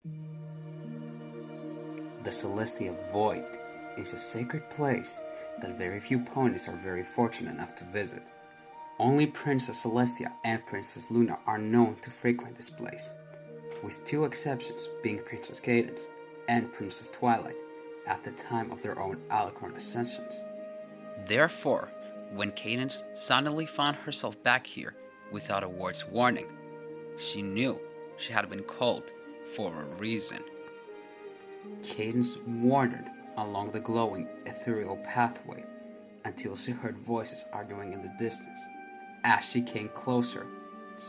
The Celestia Void is a sacred place that very few ponies are very fortunate enough to visit. Only Princess Celestia and Princess Luna are known to frequent this place, with two exceptions being Princess Cadence and Princess Twilight at the time of their own Alicorn ascensions. Therefore, when Cadence suddenly found herself back here without a word's warning, she knew she had been called for a reason. Cadence wandered along the glowing ethereal pathway until she heard voices arguing in the distance. As she came closer,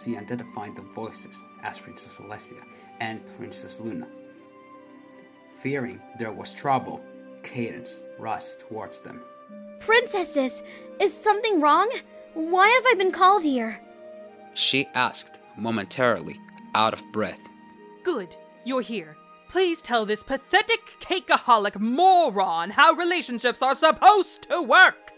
she identified the voices as Princess Celestia and Princess Luna. Fearing there was trouble, Cadence rushed towards them. Princesses, is something wrong? Why have I been called here? She asked, momentarily out of breath. Good, you're here. Please tell this pathetic cakeaholic moron how relationships are supposed to work!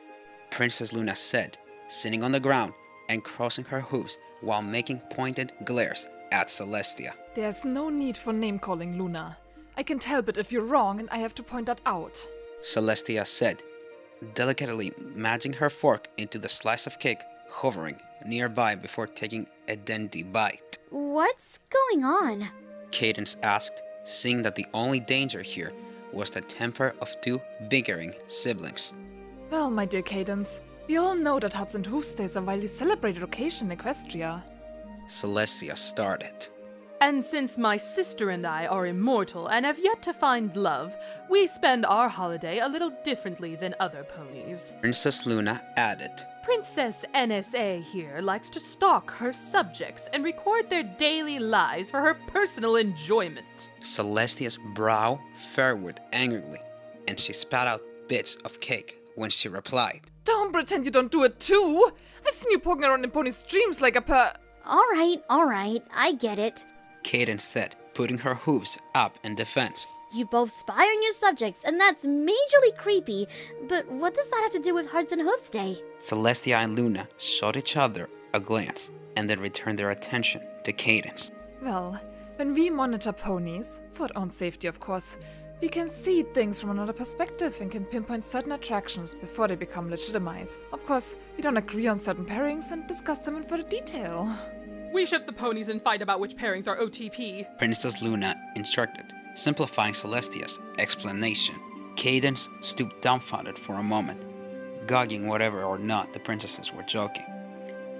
Princess Luna said, sitting on the ground and crossing her hooves while making pointed glares at Celestia. There's no need for name-calling, Luna. I can help it if you're wrong and I have to point that out. Celestia said, delicately matching her fork into the slice of cake hovering nearby before taking a dainty bite. What's going on? Cadence asked, seeing that the only danger here was the temper of two bickering siblings. Well, my dear Cadence, we all know that Hudson Hooves Day is a widely celebrated occasion in Equestria. Celestia started. And since my sister and I are immortal and have yet to find love, we spend our holiday a little differently than other ponies. Princess Luna added. Princess NSA here likes to stalk her subjects and record their daily lives for her personal enjoyment. Celestia's brow furrowed angrily, and she spat out bits of cake when she replied. Don't pretend you don't do it too! I've seen you poking around in pony streams like a Alright, I get it. Cadence said, putting her hooves up in defense. You both spy on your subjects, and that's majorly creepy, but what does that have to do with Hudson Hooves Day? Celestia and Luna shot each other a glance, and then returned their attention to Cadence. Well, when we monitor ponies, for our own safety of course, we can see things from another perspective and can pinpoint certain attractions before they become legitimized. Of course, we don't agree on certain pairings and discuss them in further detail. We ship the ponies and fight about which pairings are OTP. Princess Luna instructed, simplifying Celestia's explanation. Cadence stooped dumbfounded for a moment, gauging whether or not the princesses were joking.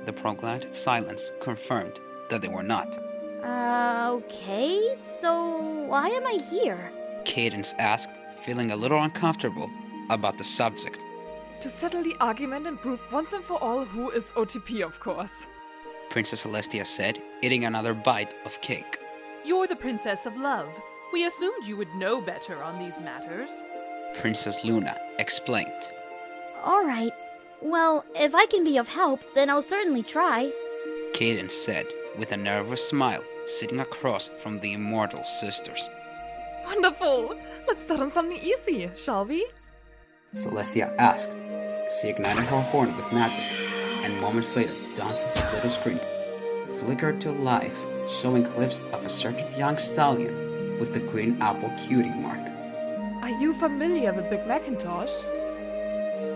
The prolonged silence confirmed that they were not. Okay, so why am I here? Cadence asked, feeling a little uncomfortable about the subject. To settle the argument and prove once and for all who is OTP, of course. Princess Celestia said, eating another bite of cake. You're the Princess of Love. We assumed you would know better on these matters. Princess Luna explained. Alright, well, if I can be of help, then I'll certainly try. Cadence said, with a nervous smile, sitting across from the immortal sisters. Wonderful! Let's start on something easy, shall we? Celestia asked. She ignited her horn with magic, and moments later, Dance's little screen flickered to life, showing clips of a certain young stallion with the green apple cutie mark. Are you familiar with Big Macintosh?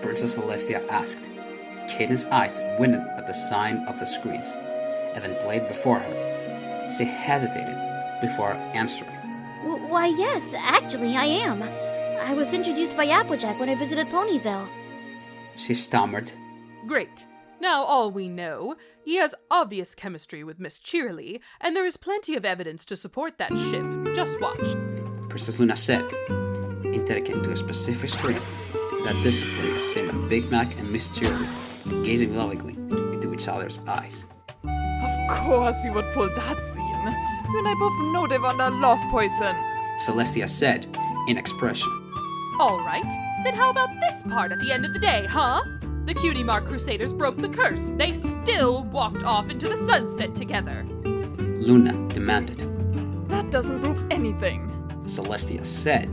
Princess Celestia asked. Cadence's eyes widened at the sign of the screens, and then played before her. She hesitated before answering. Why, yes, actually, I am. I was introduced by Applejack when I visited Ponyville. She stammered. Great. Now all we know, he has obvious chemistry with Miss Cheerily, and there is plenty of evidence to support that ship. Just watch. Princess Luna said, indicating to a specific screen that displayed a scene of Big Mac and Miss Cheerily gazing lovingly into each other's eyes. Of course you would pull that scene. You and I both know they were under love poison. Celestia said, in expression. All right, then how about this part at the end of the day, huh? The Cutie Mark Crusaders broke the curse. They still walked off into the sunset together. Luna demanded. That doesn't prove anything. Celestia said,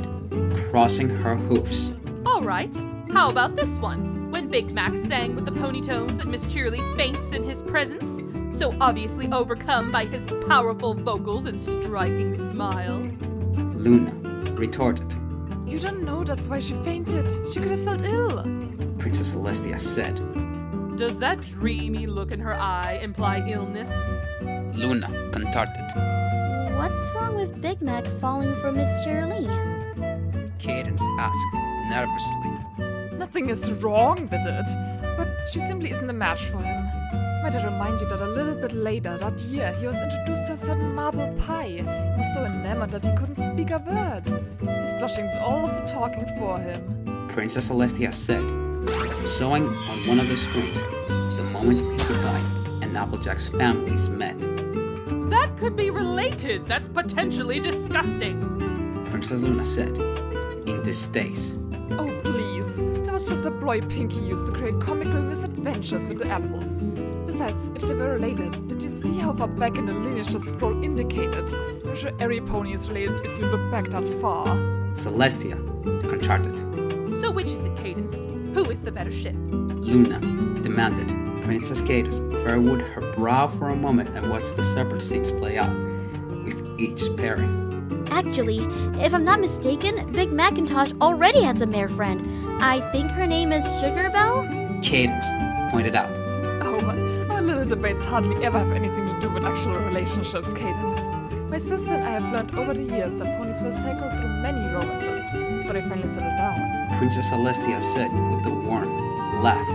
crossing her hoofs. All right, how about this one? When Big Mac sang with the ponytones and Miss Cheerily faints in his presence, so obviously overcome by his powerful vocals and striking smile. Luna retorted. You don't know that's why she fainted. She could have felt ill. Princess Celestia said. Does that dreamy look in her eye imply illness? Luna contorted. What's wrong with Big Mac falling for Miss Cheerily? Cadence asked, nervously. Nothing is wrong with it, but she simply isn't a match for him. Might I remind you that a little bit later that year he was introduced to a certain marble pie. He was so enamored that he couldn't speak a word. His blushing did all of the talking for him. Princess Celestia said, showing on one of the screens the moment Pinkie Pie and Applejack's families met. That could be related. That's potentially disgusting. Princess Luna said, in distaste. Oh, please. That was just a ploy Pinkie used to create comical misadventures with the apples. Besides, if they were related, did you see how far back in the lineage the scroll indicated? I'm sure every pony is related if you look back that far. Celestia contracted. So which is it, Cadence? Who is the better ship? Luna demanded. Princess Cadence furrowed her brow for a moment and watched the separate scenes play out, with each pairing. Actually, if I'm not mistaken, Big Macintosh already has a mare friend. I think her name is Sugar Belle? Cadence pointed out. Oh, our little debates hardly ever have anything to do with actual relationships, Cadence. My sister and I have learned over the years that ponies will cycle through many romances before they finally settle down. Princess Celestia said with a warm laugh.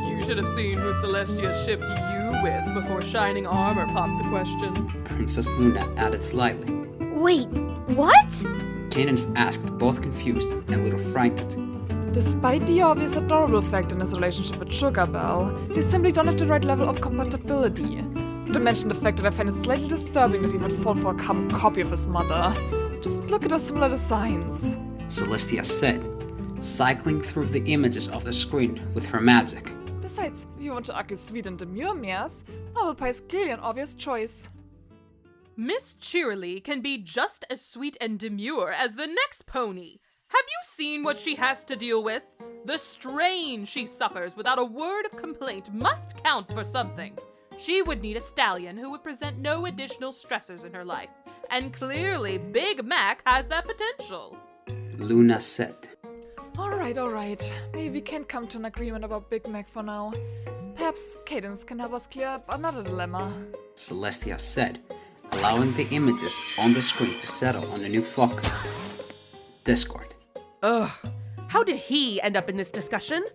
You should have seen who Celestia shipped you with before Shining Armor popped the question. Princess Luna added slightly. Wait, what? Cadence asked, both confused and a little frightened. Despite the obvious adorable fact in his relationship with Sugar Belle, they simply don't have the right level of compatibility. Not to mention the fact that I find it slightly disturbing that he would fall for a carbon copy of his mother. Just look at our similar designs. Celestia said, cycling through the images of the screen with her magic. Besides, if you want to argue sweet and demure mares, Marble Pie is clearly an obvious choice. Miss Cheerily can be just as sweet and demure as the next pony. Have you seen what she has to deal with? The strain she suffers without a word of complaint must count for something. She would need a stallion who would present no additional stressors in her life. And clearly, Big Mac has that potential. Luna said. Alright. Maybe we can come to an agreement about Big Mac for now. Perhaps Cadence can help us clear up another dilemma. Celestia said, allowing the images on the screen to settle on a new focus. Discord. Ugh. How did he end up in this discussion?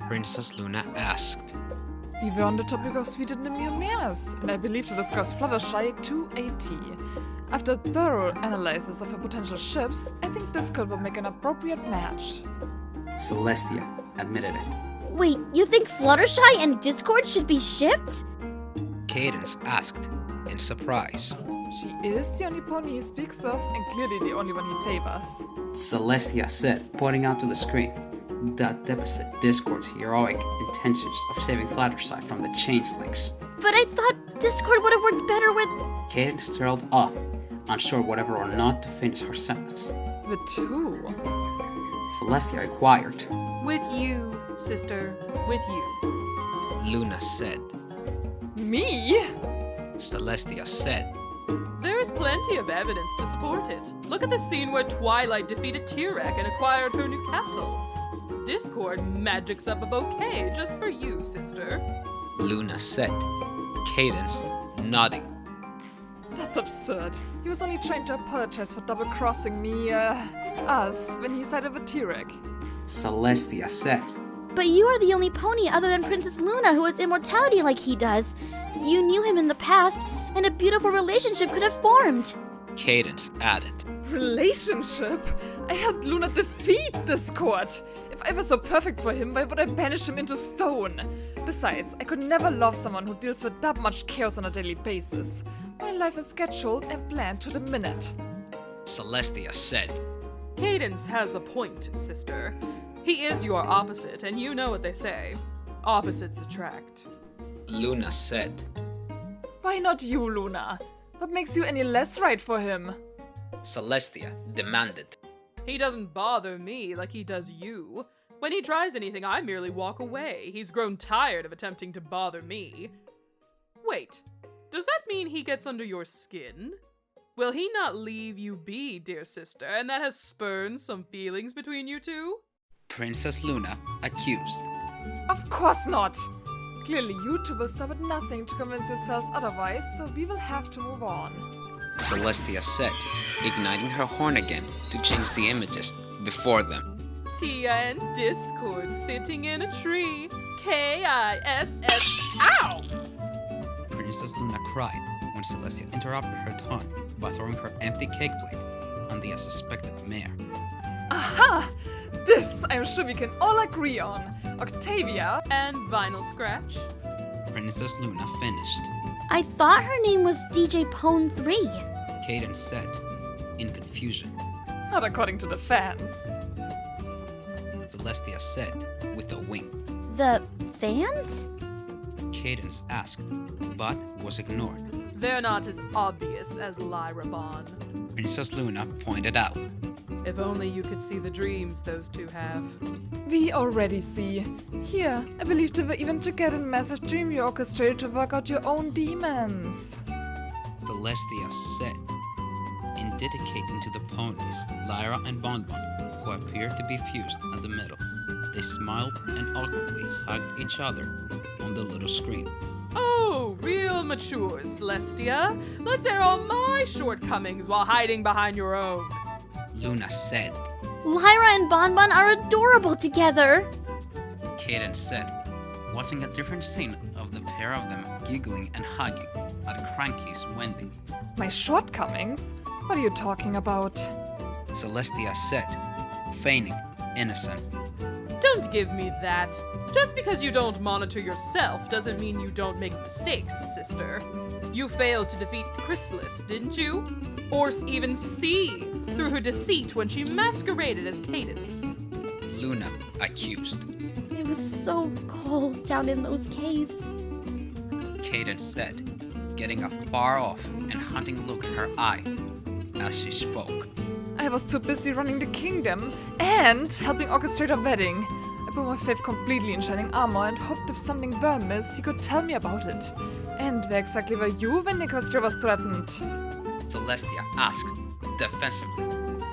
Princess Luna asked. We were on the topic of sweet and demure mares, and I believe to discuss Fluttershy to a T. After a thorough analysis of her potential ships, I think Discord will make an appropriate match. Celestia admitted it. Wait, you think Fluttershy and Discord should be shipped? Cadence asked, in surprise. She is the only pony he speaks of, and clearly the only one he favors. Celestia said, pointing out to the screen. That demonstrates Discord's heroic intentions of saving Fluttershy from the changelings. But I thought Discord would have worked better with... Cadence trailed off, unsure whether or not to finish her sentence. With who? Celestia inquired. With you, sister. With you. Luna said. Me? Celestia said. There is plenty of evidence to support it. Look at the scene where Twilight defeated T-Rex and acquired her new castle. Discord magics up a bouquet just for you, sister. Luna said. Cadence nodding. That's absurd. He was only trying to apologize for double-crossing us, when he sided with T-Rex. Celestia said. But you are the only pony other than Princess Luna who has immortality like he does. You knew him in the past, and a beautiful relationship could have formed. Cadence added. Relationship? I helped Luna defeat Discord. If I were so perfect for him, why would I banish him into stone? Besides, I could never love someone who deals with that much chaos on a daily basis. My life is scheduled and planned to the minute. Celestia said. Cadence has a point, sister. He is your opposite, and you know what they say. Opposites attract. Luna said. Why not you, Luna? What makes you any less right for him? Celestia demanded. He doesn't bother me like he does you. When he tries anything, I merely walk away. He's grown tired of attempting to bother me. Wait, does that mean he gets under your skin? Will he not leave you be, dear sister, and that has spurned some feelings between you two? Princess Luna accused. Of course not! Clearly you two will stop at nothing to convince yourselves otherwise, so we will have to move on. Celestia said, igniting her horn again to change the images before them. Tia and Discord sitting in a tree. Kiss. Ow! Princess Luna cried when Celestia interrupted her taunt by throwing her empty cake plate on the unsuspected mare. Aha! This I'm sure we can all agree on. Octavia And Vinyl Scratch. Princess Luna finished. I thought her name was DJ Pone 3. Cadence said, in confusion. not according to the fans. Celestia said, with a wink. The fans? Cadence asked, but was ignored. They're not as obvious as Lyra Bond. Princess Luna pointed out. If only you could see the dreams those two have. We already see. Here, I believe they were even together in massive dream you orchestrated to work out your own demons. Celestia said, indicating to the ponies, Lyra and Bonbon, who appeared to be fused at the middle. They smiled and awkwardly hugged each other on the little screen. Oh, real mature, Celestia. Let's air all my shortcomings while hiding behind your own. Luna said. Lyra and Bonbon are adorable together. Cadence said, watching a different scene of the pair of them giggling and hugging at Cranky's Wendy. My shortcomings? What are you talking about? Celestia said, feigning innocent. Don't give me that. Just because you don't monitor yourself doesn't mean you don't make mistakes, sister. You failed to defeat Chrysalis, didn't you? Or even see through her deceit when she masqueraded as Cadence. Luna accused. It was so cold down in those caves. Cadence said, getting a far-off and hunting look in her eye as she spoke. I was too busy running the kingdom and helping orchestrate a wedding. I put my faith completely in Shining Armor and hoped if something were amiss, he could tell me about it. And where exactly were you when Nicostra was threatened? Celestia asked, defensively.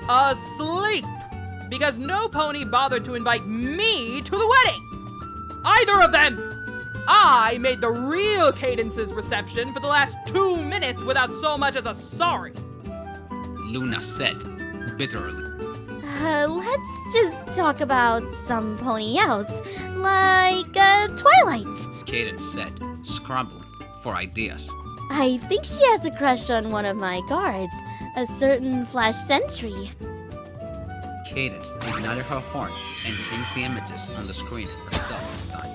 Asleep! Because no pony bothered to invite me to the wedding! Either of them! I made the real Cadence's reception for the last 2 minutes without so much as a sorry! Luna said, bitterly. Let's just talk about some pony else, like Twilight. Cadence said, scrambling for ideas. I think she has a crush on one of my guards, a certain Flash Sentry. Cadence ignited her horn and changed the images on the screen herself this time.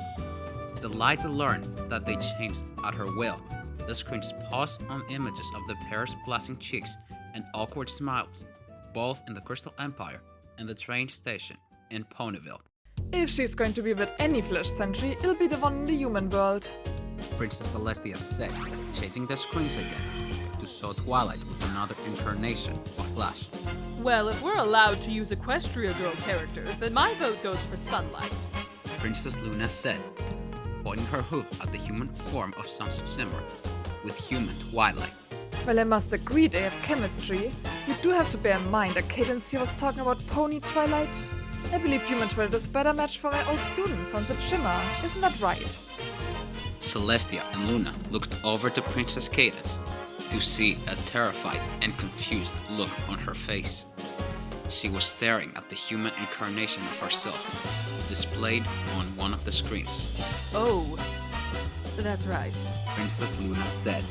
Delighted to learn that they changed at her will, the screens paused on images of the pair's blushing cheeks and awkward smiles, both in the Crystal Empire and the train station in Ponyville. If she's going to be with any Flash Sentry, it'll be the one in the human world. Princess Celestia said, changing the screens again to show Twilight with another incarnation of Flash. Well, if we're allowed to use Equestria Girl characters, then my vote goes for Sunlight. Princess Luna said, pointing her hoof at the human form of Sunset Simmer with human Twilight. Well, I must agree they have chemistry. You do have to bear in mind that Cadence here was talking about Pony Twilight. I believe human Twilight is a better match for my old student, Sunset Shimmer. Isn't that right? Celestia and Luna looked over to Princess Cadence to see a terrified and confused look on her face. She was staring at the human incarnation of herself, displayed on one of the screens. Oh, that's right. Princess Luna said.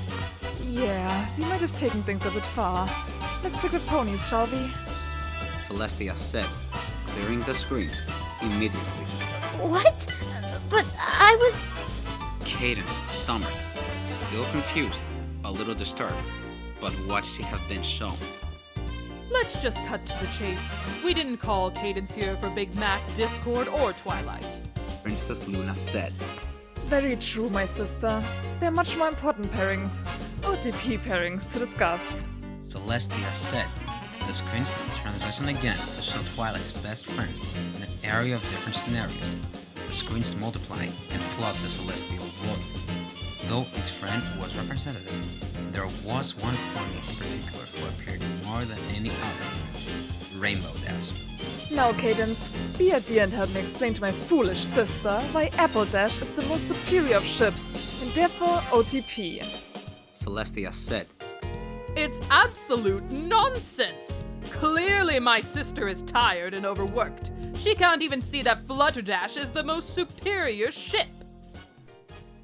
Yeah, we might have taken things a bit far. Let's stick with ponies, shall we? Celestia said, clearing the screens immediately. What? But I was... Cadence stammered, still confused, a little disturbed, but what she had been shown. Let's just cut to the chase. We didn't call Cadence here for Big Mac, Discord, or Twilight. Princess Luna said. Very true, my sister. There are much more important pairings, OTP pairings, to discuss. Celestia said, the The screens transition again to show Twilight's best friends in an area of different scenarios. The screens multiply and flood the celestial void. Though each friend was representative, there was one pony in particular who appeared more than any other: Rainbow Dash. Now, Cadence, be a dear and help me explain to my foolish sister why Apple Dash is the most superior of ships, and therefore OTP. Celestia said, It's absolute nonsense! Clearly my sister is tired and overworked. She can't even see that Flutterdash is the most superior ship.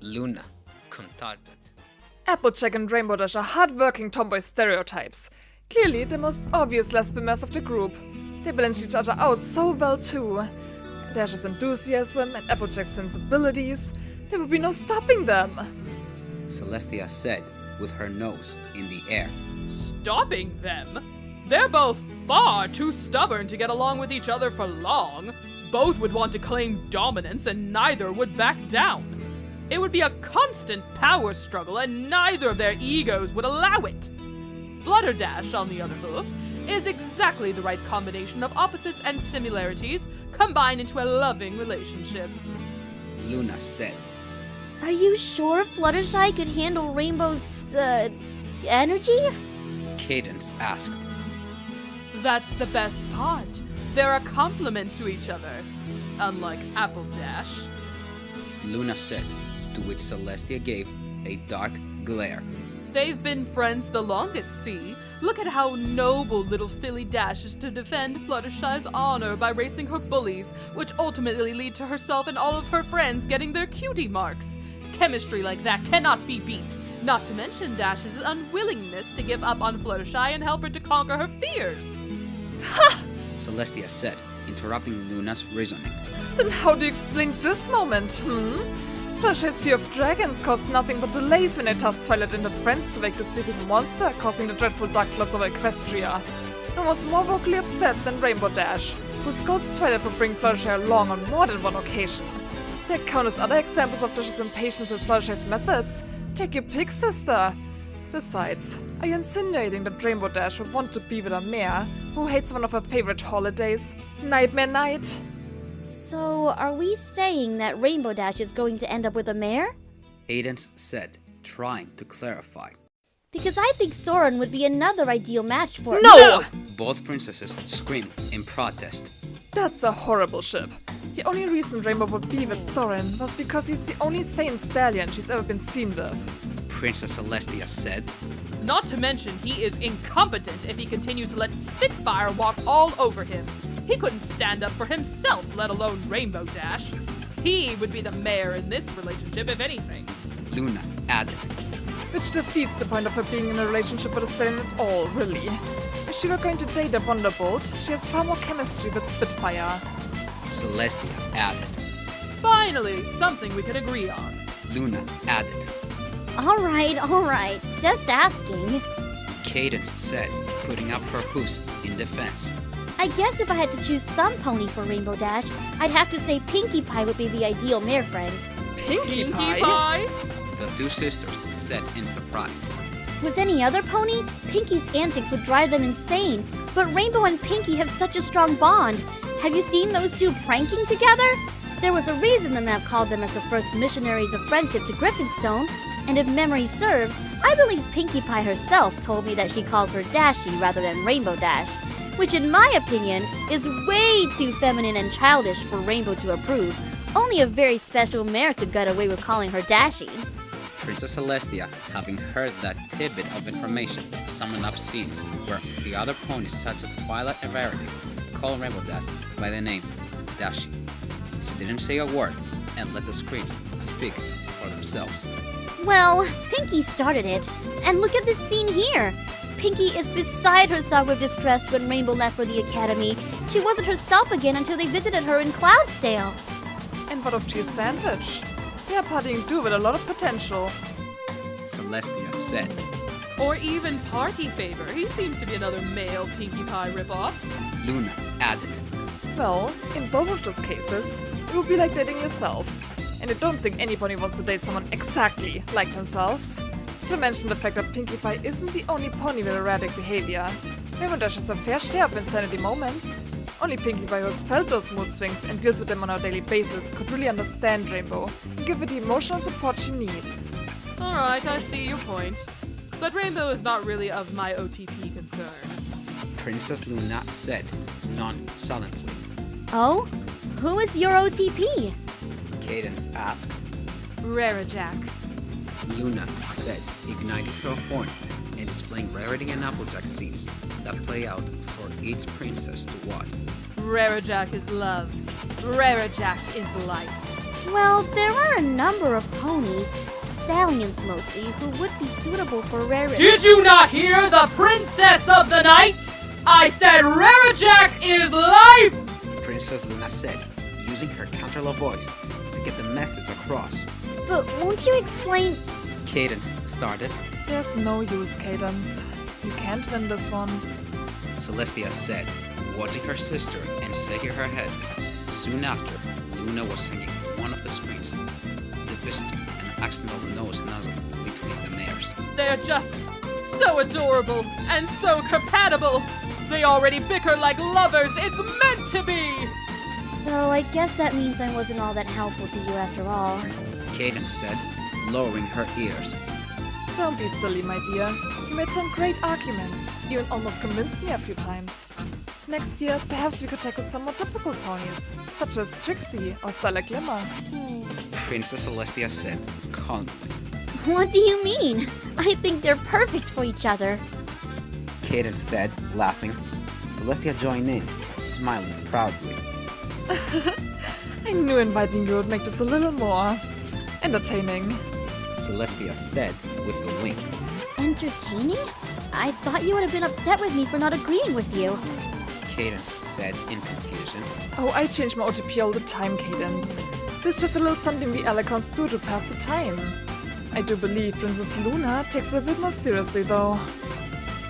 Luna contacted. Applejack and Rainbow Dash are hard-working tomboy stereotypes. Clearly the most obvious lesbians of the group. They balance each other out so well too. Dash's enthusiasm and Applejack's sensibilities, there would be no stopping them. Celestia said, with her nose in the air. Stopping them? They're both far too stubborn to get along with each other for long. Both would want to claim dominance and neither would back down. It would be a constant power struggle and neither of their egos would allow it. Flutterdash, on the other hoof, is exactly the right combination of opposites and similarities combined into a loving relationship. Luna said, Are you sure Fluttershy could handle Rainbow's, energy? Cadence asked. That's the best part. They're a complement to each other. Unlike Apple Dash. Luna said, to which Celestia gave a dark glare. They've been friends the longest, see? Look at how noble little Philly dashes to defend Fluttershy's honor by racing her bullies, which ultimately lead to herself and all of her friends getting their cutie marks. Chemistry like that cannot be beat, not to mention Dash's unwillingness to give up on Fluttershy and help her to conquer her fears. Ha! Celestia said, interrupting Luna's reasoning. Then how do you explain this moment, Fluttershy's fear of dragons caused nothing but delays when they tossed Twilight and her friends to wake the sleeping monster, causing the dreadful dark clouds over Equestria. And was more vocally upset than Rainbow Dash, who scolds Twilight for bringing Fluttershy along on more than one occasion. There are countless other examples of Dash's impatience with Fluttershy's methods. Take your pick, sister. Besides, are you insinuating that Rainbow Dash would want to be with a mare who hates one of her favorite holidays, Nightmare Night? So, are we saying that Rainbow Dash is going to end up with a mare? Cadence said, trying to clarify. Because I think Soren would be another ideal match for— No! Both princesses screamed in protest. That's a horrible ship. The only reason Rainbow would be with Soren was because he's the only sane stallion she's ever been seen with. Princess Celestia said, Not to mention he is incompetent if he continues to let Spitfire walk all over him. He couldn't stand up for himself, let alone Rainbow Dash. He would be the mayor in this relationship, if anything. Luna added. Which defeats the point of her being in a relationship with a stallion at all, really. If she were going to date a Wonderbolt, she has far more chemistry with Spitfire. Celestia added. Finally, something we can agree on. Luna added. Alright, just asking. Cadence said, putting up her hoofs in defense. I guess if I had to choose some pony for Rainbow Dash, I'd have to say Pinkie Pie would be the ideal mare friend. Pinkie Pie? Pie? The two sisters said in surprise. With any other pony, Pinkie's antics would drive them insane, but Rainbow and Pinkie have such a strong bond. Have you seen those two pranking together? There was a reason the map called them as the first missionaries of friendship to Griffinstone, and if memory serves, I believe Pinkie Pie herself told me that she calls her Dashie rather than Rainbow Dash, which in my opinion is way too feminine and childish for Rainbow to approve. Only a very special mare could get away with calling her Dashie. Princess Celestia, having heard that tidbit of information, summoned up scenes where the other ponies such as Twilight and Rarity called Rainbow Dash by the name Dashie. She didn't say a word and let the screams speak for themselves. Well, Pinkie started it, and look at this scene here. Pinkie is beside herself with distress when Rainbow left for the academy. She wasn't herself again until they visited her in Cloudsdale. And what of Cheese Sandwich? They are partying too with a lot of potential. Celestia said. Or even Party Favor. He seems to be another male Pinkie Pie ripoff. Luna added. Well, in both of those cases, it would be like dating yourself. And I don't think anybody wants to date someone exactly like themselves. To mention the fact that Pinkie Pie isn't the only pony with erratic behavior. Rainbow Dash has a fair share of insanity moments. Only Pinkie Pie, who has felt those mood swings and deals with them on a daily basis, could really understand Rainbow and give her the emotional support she needs. Alright, I see your point. But Rainbow is not really of my OTP concern. Princess Luna said, nonchalantly. Oh? Who is your OTP? Cadence asked. Rarajack. Luna said, igniting her horn and displaying Rarity and Applejack scenes that play out for each princess to watch. Rarajack is love. Rarajack is life. Well, there are a number of ponies, stallions mostly, who would be suitable for Rarity. Did you not hear the princess of the night? I said Rarajack is life! Princess Luna said, using her counterlow voice to get the message across. But won't you explain? Cadence started. There's no use, Cadence. You can't win this one. Celestia said, watching her sister and shaking her head. Soon after, Luna was hanging one of the screens, depositing an accidental nose nozzle between the mares. They're just so adorable and so compatible. They already bicker like lovers. It's meant to be! So I guess that means I wasn't all that helpful to you after all. Cadence said, lowering her ears. Don't be silly, my dear. You made some great arguments. You almost convinced me a few times. Next year, perhaps we could tackle some more difficult ponies, such as Trixie or Starlight Glimmer. Princess Celestia said, calmly. What do you mean? I think they're perfect for each other. Cadence said, laughing. Celestia joined in, smiling proudly. I knew inviting you would make this a little more entertaining. Celestia said with a wink. Entertaining? I thought you would have been upset with me for not agreeing with you. Cadence said in confusion. Oh, I change my OTP all the time, Cadence. This is just a little something we Alicons do to pass the time. I do believe Princess Luna takes it a bit more seriously, though.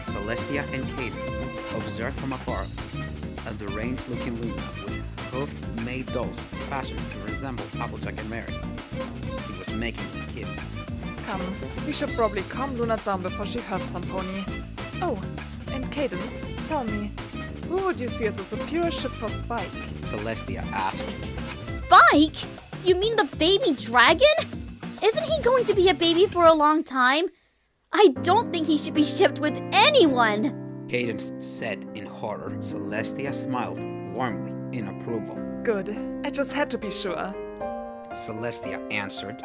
Celestia and Cadence observed from afar a deranged-looking Luna with hoof-made dolls fashioned to resemble Applejack and Mary. She was making them kiss. Come, we should probably calm Luna down before she hurts some pony. Oh, and Cadence, tell me, who would you see as a superior ship for Spike? Celestia asked. Spike? You mean the baby dragon? Isn't he going to be a baby for a long time? I don't think he should be shipped with anyone! Cadence said in horror. Celestia smiled warmly in approval. Good, I just had to be sure. Celestia answered.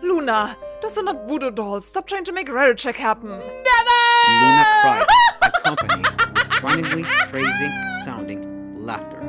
Luna, those are not voodoo dolls. Stop trying to make Rarajack happen. Never! Luna cried, accompanied with frighteningly crazy sounding laughter.